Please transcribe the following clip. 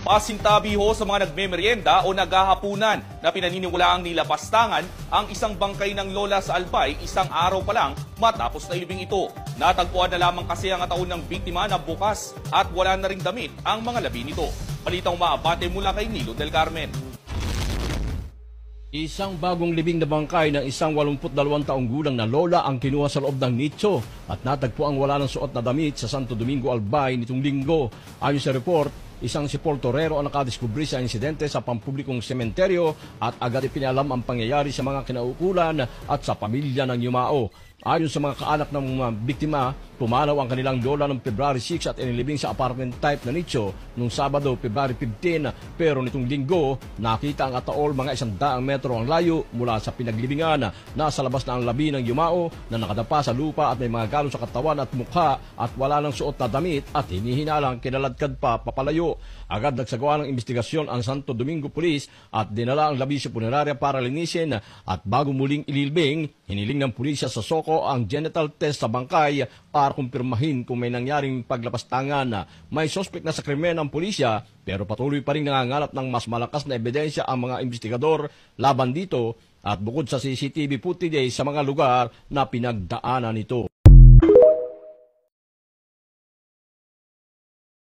Pasintabi ho sa mga nagmemeryenda o naghahapunan na pinaniniwalaang nilapastangan ang isang bangkay ng lola sa Albay isang araw pa lang matapos na ilibing ito. Natagpuan na lamang kasi ang ataon ng biktima na bukas at wala na ring damit ang mga labi nito. Balitang maabate mula kay Nilo del Carmen. Isang bagong libing na bangkay ng isang 82 taong gulang na lola ang kinuha sa loob ng nicho at natagpo ang wala ng suot na damit sa Santo Domingo, Albay nitong linggo. Ayon sa report, isang sepulturero ang nakadiskubre sa insidente sa pampublikong sementeryo at agad ipinalam ang pangyayari sa mga kinaukulan at sa pamilya ng yumao. Ayon sa mga kaanak ng mga biktima, pumanaw ang kanilang lola noong February 6 at inilibing sa apartment type na nicho noong Sabado, February 15. Pero nitong linggo, nakita ang ataol mga 100 metro ang layo mula sa pinaglibingan. Nasa labas na ang labi ng yumao na nakadapa sa lupa at may mga galon sa katawan at mukha at wala ng suot na damit at hinihinalang kinaladkad pa papalayo. Agad nagsagawa ng investigasyon ang Santo Domingo Police at dinala ang labi sa punerarya para linisin at bago muling ililbing, hiniling ng pulisya sa Soko ang genital test sa bangkay para kumpirmahin kung may nangyaring paglapastangan. May suspect na sa krimen ang pulisya pero patuloy pa rin nangangalap ng mas malakas na ebidensya ang mga investigador laban dito at bukod sa CCTV footage sa mga lugar na pinagdaanan nito.